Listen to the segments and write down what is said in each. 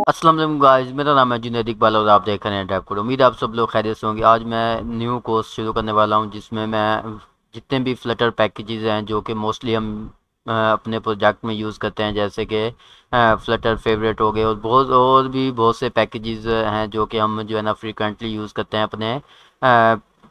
अस्सलाम वालेकुम गाइस, मेरा नाम है जुनैद इकबाल और आप देख रहे हैं टैपकोड। उम्मीद है आप सब लोग खैरियत से होंगे। आज मैं न्यू कोर्स शुरू करने वाला हूं जिसमें मैं जितने भी फ्लटर पैकेजेस हैं जो कि मोस्टली हम अपने प्रोजेक्ट में यूज़ करते हैं, जैसे कि फ्लटर फेवरेट हो गए और और भी बहुत से पैकेजेस हैं जो कि हम जो है ना फ्रीक्वेंटली यूज़ करते हैं अपने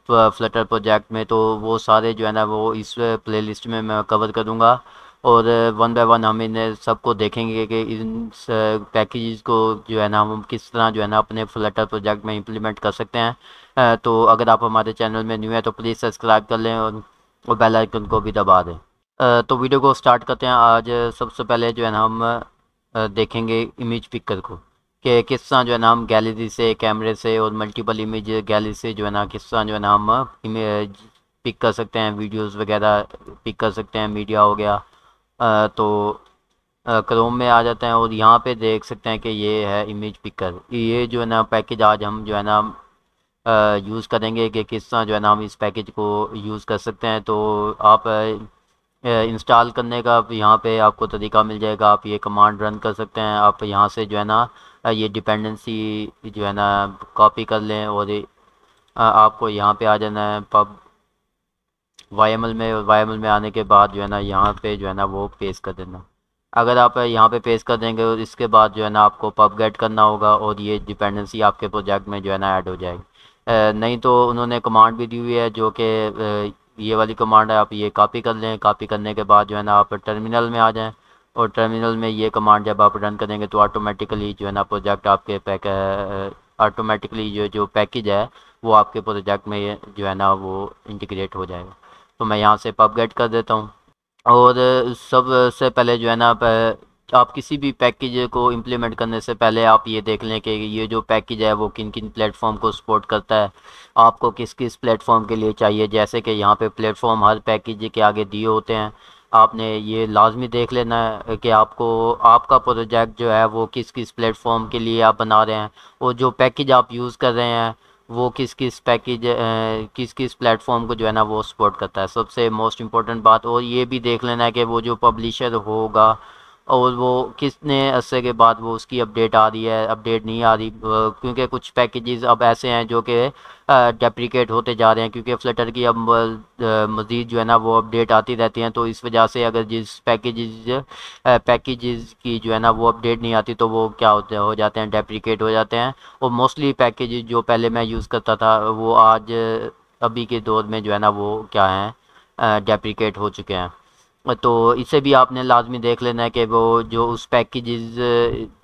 फ्लटर प्रोजेक्ट में। तो वो सारे जो है ना वो इस प्लेलिस्ट में मैं कवर करूँगा और वन बाय वन हम इन सबको देखेंगे कि इन पैकेजेस को जो है ना हम किस तरह जो है ना अपने फ्लटर प्रोजेक्ट में इम्प्लीमेंट कर सकते हैं। तो अगर आप हमारे चैनल में न्यू है तो प्लीज़ सब्सक्राइब कर लें और बेल आइकन को भी दबा दें। तो वीडियो को स्टार्ट करते हैं। आज सबसे पहले जो है ना हम देखेंगे इमेज पिकर को कि किस तरह जो है ना हम गैलरी से, कैमरे से और मल्टीपल इमेज गैलरी से जो है ना किस तरह जो है ना हम इमेज पिक कर सकते हैं, वीडियोस वगैरह पिक कर सकते हैं, मीडिया हो गया। तो क्रोम में आ जाते हैं और यहाँ पे देख सकते हैं कि ये है इमेज पिकर। ये जो है ना पैकेज आज हम जो है ना यूज़ करेंगे कि किस तरह जो है ना हम इस पैकेज को यूज़ कर सकते हैं। तो आप इंस्टॉल करने का यहाँ पे आपको तरीका मिल जाएगा। आप ये कमांड रन कर सकते हैं। आप यहाँ से जो है ना ये डिपेंडेंसी जो है ना कॉपी कर लें और आपको यहाँ पे आ जाना है पब वाईएमएल में, और वाईएमएल में आने के बाद जो है ना यहाँ पे जो है ना वो पेस्ट कर देना। अगर आप यहाँ पे पेस्ट कर देंगे और इसके बाद जो है ना आपको पब गेट करना होगा और ये डिपेंडेंसी आपके प्रोजेक्ट में जो है ना ऐड हो जाएगी। नहीं तो उन्होंने कमांड भी दी हुई है जो कि ये वाली कमांड है। आप ये कॉपी कर लें। कॉपी करने के बाद जो है ना आप टर्मिनल में आ जाएं और टर्मिनल में ये कमांड जब आप रन करेंगे तो ऑटोमेटिकली जो है ना प्रोजेक्ट आपके ऑटोमेटिकली जो पैकेज है वो आपके प्रोजेक्ट में जो है ना वो इंटीग्रेट हो जाएगा। तो मैं यहाँ से पब गेट कर देता हूँ। और सबसे पहले जो है ना आप किसी भी पैकेज को इम्प्लीमेंट करने से पहले आप ये देख लें कि ये जो पैकेज है वो किन किन प्लेटफॉर्म को सपोर्ट करता है, आपको किस किस प्लेटफॉर्म के लिए चाहिए। जैसे कि यहाँ पे प्लेटफॉर्म हर पैकेज के आगे दिए होते हैं। आपने ये लाजमी देख लेना है कि आपको आपका प्रोजेक्ट जो है वो किस किस प्लेटफॉर्म के लिए आप बना रहे हैं और जो पैकेज आप यूज़ कर रहे हैं वो किस किस प्लेटफॉर्म को जो है ना वो सपोर्ट करता है। सबसे मोस्ट इम्पोर्टेंट बात और ये भी देख लेना है कि वो जो पब्लिशर होगा और वो कितने अरसे के बाद वो उसकी अपडेट आ रही है, अपडेट नहीं आ रही। क्योंकि कुछ पैकेजेस अब ऐसे हैं जो कि डेप्रिकेट होते जा रहे हैं क्योंकि फ्लटर की अब मज़ीद जो है ना वो अपडेट आती रहती हैं। तो इस वजह से अगर जिस पैकेजेस की जो है ना वो अपडेट नहीं आती तो वो क्या होते हो जाते हैं, डेप्रिकेट हो जाते हैं। और मोस्टली पैकेजेस जो पहले मैं यूज़ करता था वो आज अभी के दौर में जो है ना वो क्या हैं, डेप्रिकेट हो चुके हैं। तो इसे भी आपने लाजमी देख लेना है कि वो जो उस पैकेजेस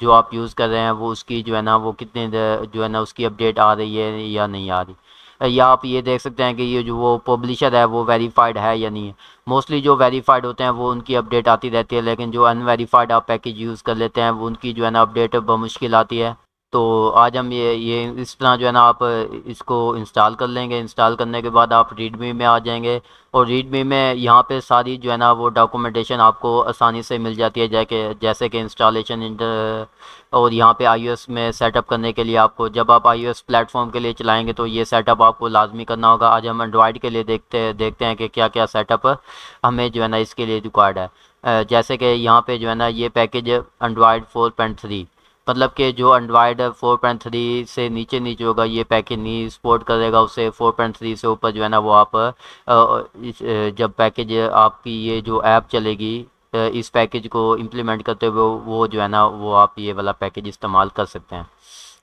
जो आप यूज़ कर रहे हैं वो उसकी जो है ना वो कितने जो है ना उसकी अपडेट आ रही है या नहीं आ रही। या आप ये देख सकते हैं कि ये जो वो पब्लिशर है वो वेरीफाइड है या नहीं है। मोस्टली जो वेरीफाइड होते हैं वो उनकी अपडेट आती रहती है, लेकिन जो अनवेरीफाइड आप पैकेज यूज़ कर लेते हैं वो उनकी जो है ना अपडेट बमुश्किल आती है। तो आज हम ये इस तरह जो है ना आप इसको इंस्टॉल कर लेंगे। इंस्टॉल करने के बाद आप रीडमी में आ जाएंगे और रीडमी में यहाँ पे सारी जो है ना वो डॉक्यूमेंटेशन आपको आसानी से मिल जाती है, जैसे कि इंस्टॉलेशन और यहाँ पे आईओएस में सेटअप करने के लिए आपको, जब आप आईओएस प्लेटफॉर्म के लिए चलाएंगे तो ये सेटअप आपको लाजमी करना होगा। आज हम एंड्रॉयड के लिए देखते हैं कि क्या क्या सेटअप हमें जो है ना इसके लिए रिक्वायर्ड है। जैसे कि यहाँ पे जो है ना ये पैकेज एंड्रॉयड 4.3, मतलब कि जो एंड्रॉयड 4.3 से नीचे नीचे होगा ये पैकेज नहीं सपोर्ट करेगा। उससे 4.3 से ऊपर जो है ना वो आप जब पैकेज आपकी ये जो ऐप चलेगी इस पैकेज को इम्प्लीमेंट करते हुए वो जो है ना वो आप ये वाला पैकेज इस्तेमाल कर सकते हैं।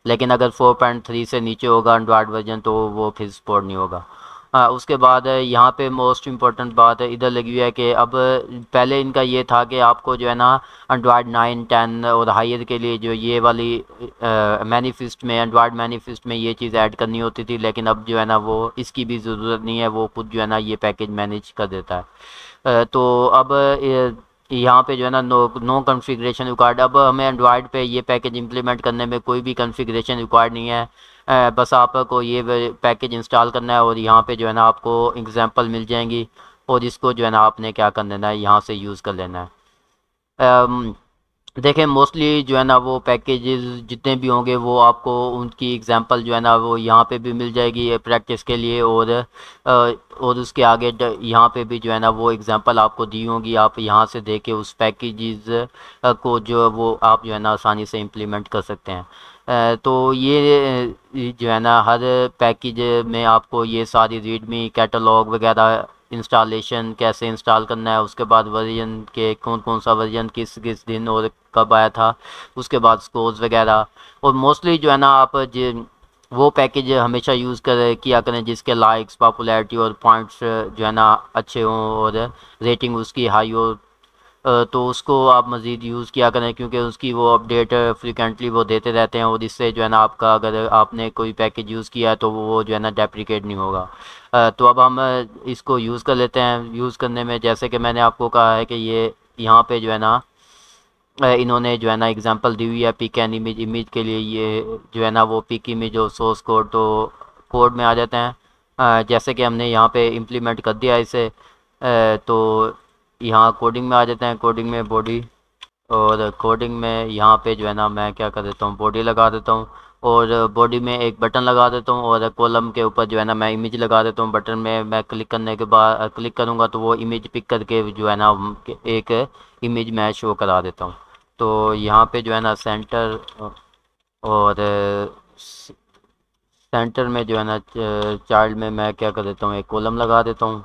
लेकिन अगर 4.3 से नीचे होगा एंड्रॉयड वर्जन तो वो फिर सपोर्ट नहीं होगा। उसके बाद यहाँ पे मोस्ट इम्पोर्टेंट बात है इधर लगी हुई है कि अब पहले इनका ये था कि आपको जो है ना एंड्रॉयड 9, 10 और हायर के लिए जो ये वाली मैनिफेस्ट में, एंड्रॉयड मैनिफेस्ट में ये चीज़ ऐड करनी होती थी, लेकिन अब जो है ना वो इसकी भी ज़रूरत नहीं है, वो खुद जो है ना ये पैकेज मैनेज कर देता है। तो अब यहाँ पे जो है ना नो कॉन्फ़िगरेशन रिक्वायर्ड। अब हमें एंड्रॉयड पे ये पैकेज इंप्लीमेंट करने में कोई भी कॉन्फ़िगरेशन रिक्वायर्ड नहीं है। बस आपको ये पैकेज इंस्टॉल करना है और यहाँ पे जो है ना आपको एग्जांपल मिल जाएंगी और इसको जो है ना आपने क्या कर लेना है, यहाँ से यूज़ कर लेना है। देखें मोस्टली जो है ना वो पैकेजेस जितने भी होंगे वो आपको उनकी एग्जांपल जो है ना वो यहाँ पे भी मिल जाएगी प्रैक्टिस के लिए, और उसके आगे यहाँ पे भी जो है ना वो एग्जांपल आपको दी होंगी। आप यहाँ से देख के उस पैकेजेस को जो वो आप जो है ना आसानी से इम्प्लीमेंट कर सकते हैं। तो ये जो है ना हर पैकेज में आपको ये सारी रीडमी कैटलॉग वगैरह, इंस्टॉलेशन कैसे इंस्टॉल करना है, उसके बाद वर्जन के कौन कौन सा वर्जन किस किस दिन और कब आया था, उसके बाद स्कोर्स वगैरह। और मोस्टली जो है ना आप वो पैकेज हमेशा यूज़ कर किया करें जिसके लाइक्स, पॉपुलैरिटी और पॉइंट्स जो है ना अच्छे हों और रेटिंग उसकी हाई हो। तो उसको आप मज़ीद यूज़ किया करें क्योंकि उसकी वो अपडेट फ्रिक्वेंटली वो देते रहते हैं, और इससे जो है ना आपका अगर आपने कोई पैकेज यूज़ किया है तो वो जो है ना डेप्रिकेट नहीं होगा। तो अब हम इसको यूज़ कर लेते हैं। यूज़ करने में जैसे कि मैंने आपको कहा है कि ये यहाँ पे जो है ना इन्होंने जो है ना एग्जांपल दी हुई है पिक एन इमेज। इमेज के लिए ये जो है ना वो पिक इमेज और सोर्स कोड तो कोड में आ जाते हैं। जैसे कि हमने यहाँ पे इम्प्लीमेंट कर दिया इसे, तो यहाँ कोडिंग में आ जाते हैं। कोडिंग में बॉडी, और कोडिंग में यहाँ पे जो है ना मैं क्या कर देता हूँ बॉडी लगा देता हूँ, और बॉडी में एक बटन लगा देता हूँ, और कॉलम के ऊपर जो है ना मैं इमेज लगा देता हूँ। बटन में मैं क्लिक करने के बाद क्लिक करूँगा तो वो इमेज पिक करके जो है ना एक इमेज मैं शो करा देता हूँ। तो यहाँ पे जो है ना सेंटर, और सेंटर में जो है ना चाइल्ड में मैं क्या कर देता हूँ एक कॉलम लगा देता हूँ।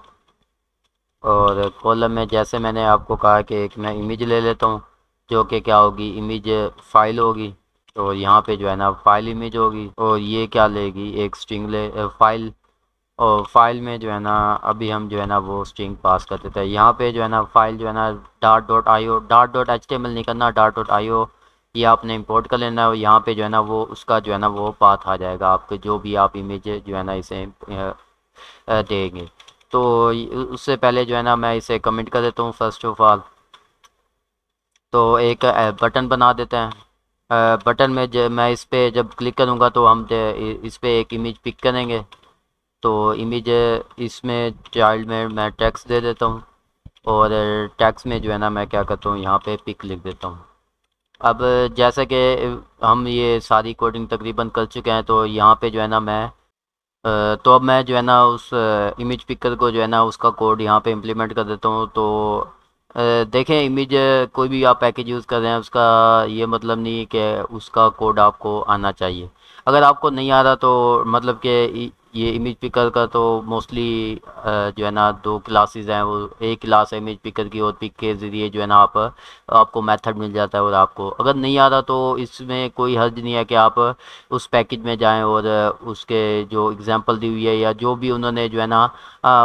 और कॉलम में जैसे मैंने आपको कहा कि एक मैं इमेज ले लेता हूँ जो कि क्या होगी, इमेज फाइल होगी। और यहाँ पे जो है ना फाइल इमेज होगी, और ये क्या लेगी, एक स्ट्रिंग ले फाइल। और फाइल में जो है ना अभी हम जो है ना वो स्ट्रिंग पास कर देते हैं। यहाँ पे जो है ना फाइल जो है ना .io, .html नहीं करना, .io ये आपने इंपोर्ट कर लेना है। और यहाँ पे जो है ना वो उसका जो है ना वो पाथ आ जाएगा आपके जो भी आप इमेज जो है ना इसे देंगे। तो उससे पहले जो है ना मैं इसे कमेंट कर देता हूँ फर्स्ट ऑफ ऑल। तो एक बटन बना देते हैं। बटन में मैं इस पे जब क्लिक करूँगा तो हम इस पे एक इमेज पिक करेंगे। तो इमेज इसमें चाइल्ड में मैं टेक्स्ट दे देता हूँ, और टेक्स्ट में जो है ना मैं क्या करता हूँ यहाँ पे पिक लिख देता हूँ। अब जैसे कि हम ये सारी कोडिंग तकरीबन कर चुके हैं, तो यहाँ पे जो है ना मैं तो अब मैं जो है ना उस इमेज पिकर को जो है ना उसका कोड यहाँ पे इम्प्लीमेंट कर देता हूँ। तो देखें इमेज कोई भी आप पैकेज यूज़ कर रहे हैं उसका ये मतलब नहीं है कि उसका कोड आपको आना चाहिए। अगर आपको नहीं आ रहा तो मतलब कि ये इमेज पिकर का तो मोस्टली जो है ना दो क्लासेस हैं। वो एक क्लास है इमेज पिकर की, और पिक के ज़रिए जो है ना आपको मेथड मिल जाता है। और आपको अगर नहीं आ रहा तो इसमें कोई हर्ज नहीं है कि आप उस पैकेज में जाएं और उसके जो एग्जांपल दी हुई है या जो भी उन्होंने जो है ना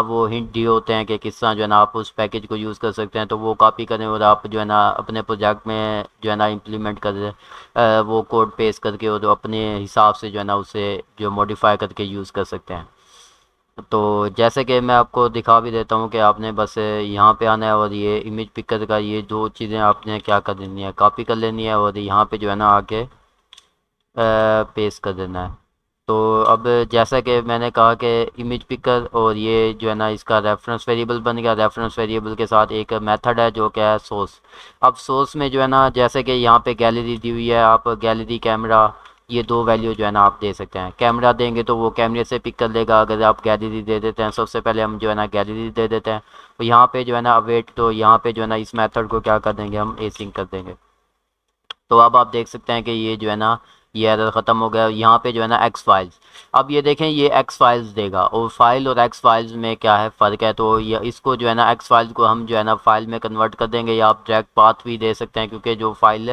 वो हिंट दिए होते हैं कि किस तरह जो है ना आप उस पैकेज को यूज़ कर सकते हैं, तो वो कॉपी करें और आप जो है ना अपने प्रोजेक्ट में जो है ना इम्प्लीमेंट करें, वो कोड पेस्ट करके और अपने हिसाब से जो है ना उसे जो मॉडिफाई करके यूज़ कर सकते हैं। तो जैसे कि मैं आपको दिखा भी देता हूँ कि आपने बस यहाँ पे आना है, और ये इमेज पिकर का ये दो चीज़ें आपने क्या कर देनी है, कॉपी कर लेनी है, और यहाँ पे जो है ना आके पेस्ट कर देना है। तो अब जैसा कि मैंने कहा कि इमेज पिकर और ये जो है ना इसका रेफरेंस वेरिएबल बन गया। रेफरेंस वेरिएबल के साथ एक मेथड है जो क्या है सोर्स। अब सोर्स में जो है ना जैसे कि यहाँ पे गैलरी दी हुई है, आप गैलरी, कैमरा, ये दो वैल्यू जो है ना आप दे सकते हैं। कैमरा देंगे तो वो कैमरे से पिक कर लेगा। अगर आप गैलरी दे देते हैं, सबसे पहले हम जो है ना गैलरी दे देते हैं, तो यहाँ पे जो है ना अवेट, तो यहाँ पे जो है ना इस मेथड को क्या कर देंगे, हम एसिंक कर देंगे। तो अब आप देख सकते हैं कि ये जो है ना ये एरर ख़त्म हो गया। यहाँ पे जो है ना एक्स फाइल्स, अब ये देखें ये एक्स फाइल्स देगा, और फाइल और एक्स फाइल्स में क्या है फ़र्क है। तो ये इसको जो है ना एक्स फाइल्स को हम जो है ना फाइल में कन्वर्ट कर देंगे, या आप डायरेक्ट पाथ भी दे सकते हैं क्योंकि जो फाइल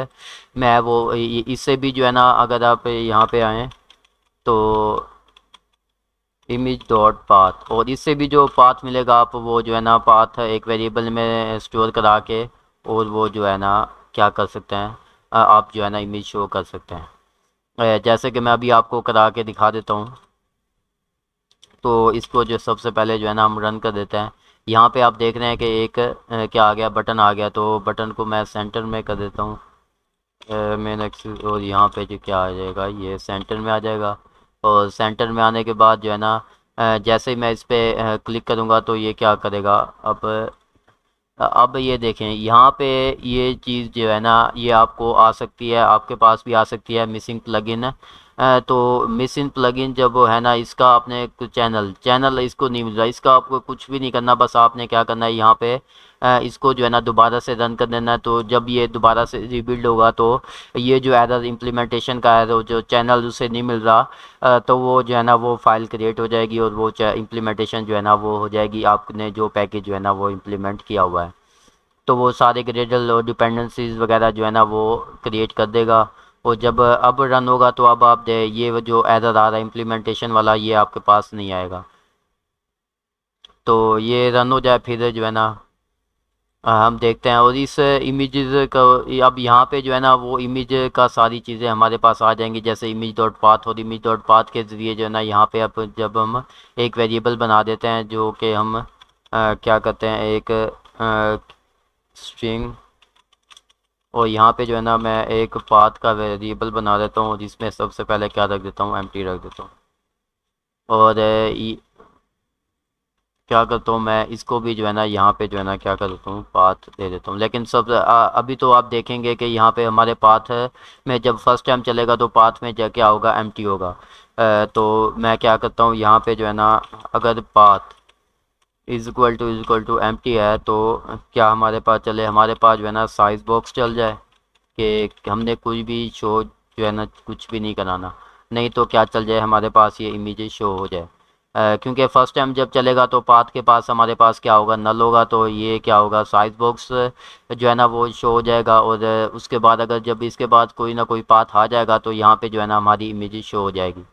में है वो इससे भी जो है ना अगर आप यहाँ पे आएँ तो इमेज डॉट पाथ, और इससे भी जो पाथ मिलेगा आप वो जो है ना पाथ एक वेरिएबल में स्टोर करा के और वो जो है ना क्या कर सकते हैं, आप जो है ना इमेज शो कर सकते हैं। जैसे कि मैं अभी आपको करा के दिखा देता हूँ। तो इसको जो सबसे पहले जो है ना हम रन कर देते हैं। यहाँ पे आप देख रहे हैं कि एक क्या आ गया, बटन आ गया। तो बटन को मैं सेंटर में कर देता हूँ मेन एक्सिस, और यहाँ पे जो क्या आ जाएगा ये सेंटर में आ जाएगा। और सेंटर में आने के बाद जो है ना जैसे ही मैं इस पर क्लिक करूँगा तो ये क्या करेगा, अब अब ये देखें यहाँ पे ये चीज़ जो है ना ये आपको आ सकती है, आपके पास भी आ सकती है मिसिंग प्लगइन। तो मिसिंग प्लगइन जब वो है ना इसका आपने चैनल चैनल इसको नहीं मिल रहा, इसका आपको कुछ भी नहीं करना, बस आपने क्या करना है यहाँ पे इसको जो है ना दोबारा से रन कर देना है। तो जब ये दोबारा से रिबिल्ड होगा तो ये जो एरर इम्प्लीमेंटेशन का है, तो जो चैनल उसे नहीं मिल रहा, तो वो जो है ना वो फाइल क्रिएट हो जाएगी और वो इम्प्लीमेंटेशन जो है ना वो हो जाएगी, आपने जो पैकेज जो है ना वो इम्प्लीमेंट किया हुआ है। तो वो सारे ग्रेडल और डिपेंडेंसीज वगैरह जो है ना वो क्रिएट कर देगा। और जब अब रन होगा तो अब आप ये जो एरर आ रहा है इम्प्लीमेंटेशन वाला ये आपके पास नहीं आएगा। तो ये रन हो जाए फिर जो है ना हम देखते हैं। और इस इमेजेस का अब यहाँ पे जो है ना वो इमेज का सारी चीज़ें हमारे पास आ जाएंगी, जैसे इमेज डॉट पाथ, और इमेज डॉट पाथ के ज़रिए जो है ना यहाँ पे अब जब हम एक वेरिएबल बना देते हैं जो कि हम क्या करते हैं एक स्ट्रिंग, और यहाँ पे जो है ना मैं एक पाथ का वेरिएबल बना देता हूँ जिसमें सबसे पहले क्या रख देता हूँ, एम्प्टी रख देता हूँ। और क्या करता हूँ मैं इसको भी जो है ना यहाँ पे जो है ना क्या कर देता हूँ पाथ दे देता हूँ। लेकिन अभी तो आप देखेंगे कि यहाँ पे हमारे पाथ में जब फर्स्ट टाइम चलेगा तो पाथ में क्या होगा, एम्प्टी होगा। तो मैं क्या करता हूँ यहाँ पे जो है ना अगर path is equal to empty है तो क्या हमारे पास चले, हमारे पास जो है ना साइज बॉक्स चल जाए कि हमने कुछ भी शो जो है ना कुछ भी नहीं कराना, नहीं तो क्या चल जाए हमारे पास ये इमेज शो हो जाए। क्योंकि फर्स्ट टाइम जब चलेगा तो पाथ के पास हमारे पास क्या होगा, नल होगा, तो ये क्या होगा साइज बॉक्स जो है ना वो शो हो जाएगा। और उसके बाद अगर जब इसके बाद कोई ना कोई पाथ आ जाएगा तो यहाँ पे जो है ना हमारी इमेज शो हो जाएगी।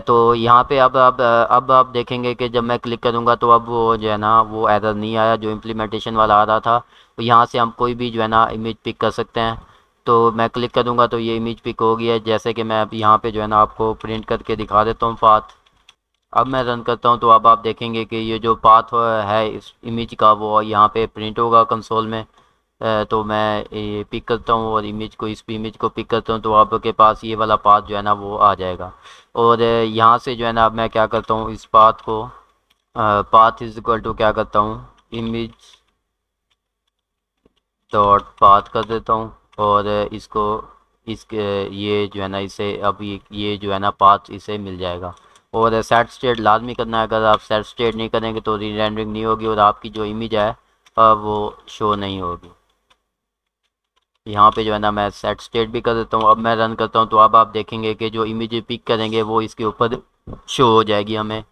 तो यहाँ पे अब आप देखेंगे कि जब मैं क्लिक करूँगा तो अब वो जो है ना वो एरर नहीं आया जो इम्प्लीमेंटेशन वाला आ रहा था। तो यहाँ से हम कोई भी जो है ना इमेज पिक कर सकते हैं। तो मैं क्लिक करूँगा तो ये इमेज पिक हो गई है, जैसे कि मैं अब यहाँ पे जो है ना आपको प्रिंट करके दिखा देता हूँ पाथ। अब मैं रन करता हूँ तो अब आप देखेंगे कि ये जो पाथ है इस इमेज का वो यहाँ पे प्रिंट होगा कंसोल में। तो मैं ये पिक करता हूँ और इमेज को इस इमेज को पिक करता हूँ तो आपके पास ये वाला पाथ जो है ना वो आ जाएगा। और यहाँ से जो है ना अब मैं क्या करता हूँ इस पाथ को पाथ इज इक्वल टू क्या करता हूँ इमेज डॉट पाथ कर देता हूँ। और इसको इसके ये जो है ना इसे अब ये जो है ना पाथ इसे मिल जाएगा। और सेट स्टेट लाजमी करना है, अगर आप सेट स्टेट नहीं करेंगे तो री रेंडरिंग नहीं होगी और आपकी जो इमेज है वो शो नहीं होगी। यहाँ पे जो है ना मैं सेट स्टेट भी कर देता हूँ। अब मैं रन करता हूँ तो अब आप देखेंगे कि जो इमेज पिक करेंगे वो इसके ऊपर शो हो जाएगी हमें।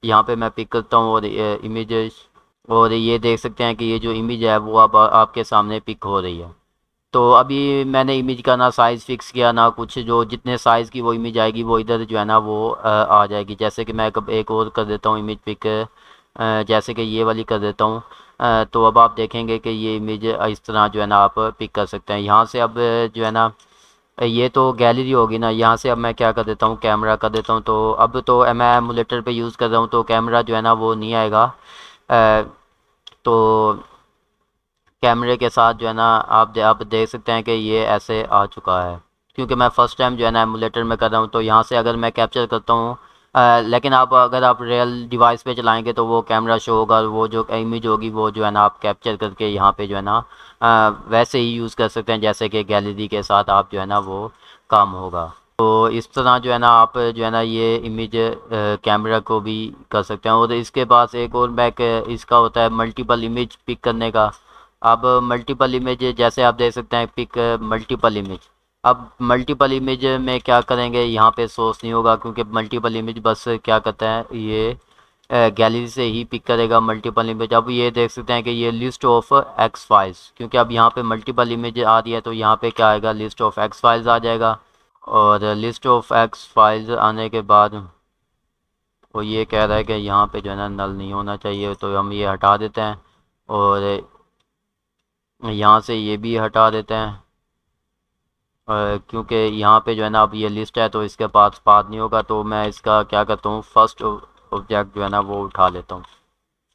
यहाँ पे मैं पिक करता हूँ और इमेज, और ये देख सकते हैं कि ये जो इमेज है वो अब आपके सामने पिक हो रही है। तो अभी मैंने इमेज का ना साइज़ फिक्स किया ना कुछ, जो जितने साइज़ की वो इमेज आएगी वो इधर जो है ना वो आ जाएगी। जैसे कि मैं एक और कर देता हूँ इमेज पिक, जैसे कि ये वाली कर देता हूँ। तो अब आप देखेंगे कि ये इमेज इस तरह जो है ना आप पिक कर सकते हैं। यहाँ से अब जो है ना ये तो गैलरी होगी ना, यहाँ से अब मैं क्या कर देता हूँ कैमरा कर देता हूँ। तो अब तो मैं एमुलेटर पे यूज़ कर रहा हूँ तो कैमरा जो है ना वो नहीं आएगा। तो कैमरे के साथ जो है ना आप देख सकते हैं कि ये ऐसे आ चुका है, क्योंकि मैं फ़र्स्ट टाइम जो है ना एमुलेटर में कर रहा हूँ। तो यहाँ से अगर मैं कैप्चर करता हूँ लेकिन आप अगर आप रियल डिवाइस पे चलाएंगे तो वो कैमरा शो होगा, वो जो इमेज होगी वो जो है ना आप कैप्चर करके यहाँ पे जो है ना वैसे ही यूज़ कर सकते हैं जैसे कि गैलरी के साथ आप जो है ना वो काम होगा। तो इस तरह जो है ना आप जो है ना ये इमेज कैमरा को भी कर सकते हैं। और इसके पास एक और बैक इसका होता है मल्टीपल इमेज पिक करने का। अब मल्टीपल इमेज जैसे आप देख सकते हैं पिक मल्टीपल इमेज। अब मल्टीपल इमेज में क्या करेंगे, यहाँ पे सोर्स नहीं होगा क्योंकि मल्टीपल इमेज बस क्या करता है ये गैलरी से ही पिक करेगा मल्टीपल इमेज। अब ये देख सकते हैं कि ये लिस्ट ऑफ एक्स फाइल्स, क्योंकि अब यहाँ पे मल्टीपल इमेज आ रही है तो यहाँ पे क्या आएगा लिस्ट ऑफ एक्स फाइल्स आ जाएगा। और लिस्ट ऑफ एक्स फाइल्स आने के बाद वो ये कह रहा है कि यहाँ पे जो है ना नल नहीं होना चाहिए, तो हम ये हटा देते हैं। और यहाँ से ये भी हटा देते हैं क्योंकि यहाँ पे जो है ना अब ये लिस्ट है तो इसके पास पाथ नहीं होगा। तो मैं इसका क्या करता हूँ फर्स्ट ऑब्जेक्ट जो है ना वो उठा लेता हूँ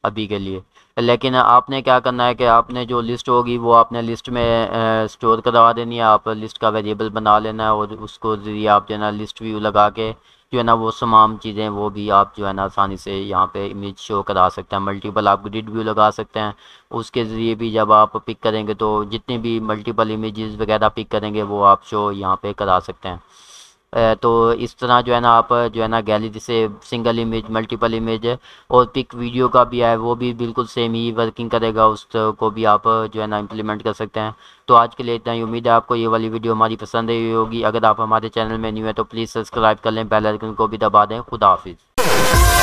अभी के लिए। लेकिन आपने क्या करना है कि आपने जो लिस्ट होगी वो आपने लिस्ट में स्टोर करवा देनी है। आप लिस्ट का वेरिएबल बना लेना है और उसको ज़रिए आप जो है ना लिस्ट व्यू लगा के जो है ना वो तमाम चीज़ें वो भी आप जो है ना आसानी से यहाँ पे इमेज शो करा सकते हैं। मल्टीपल आप ग्रिड व्यू लगा सकते हैं, उसके ज़रिए भी जब आप पिक करेंगे तो जितनी भी मल्टीपल इमेजेस वगैरह पिक करेंगे वो आप शो यहाँ पे करा सकते हैं। तो इस तरह जो है ना आप जो है ना गैलरी से सिंगल इमेज, मल्टीपल इमेज और पिक वीडियो का भी है वो भी बिल्कुल सेम ही वर्किंग करेगा, उसको भी आप जो है ना इम्प्लीमेंट कर सकते हैं। तो आज के लिए इतना ही। उम्मीद है आपको ये वाली वीडियो हमारी पसंद आई होगी। अगर आप हमारे चैनल में न्यू है तो प्लीज़ सब्सक्राइब कर लें, बेल आइकन को भी दबा दें। खुदा हाफिज़।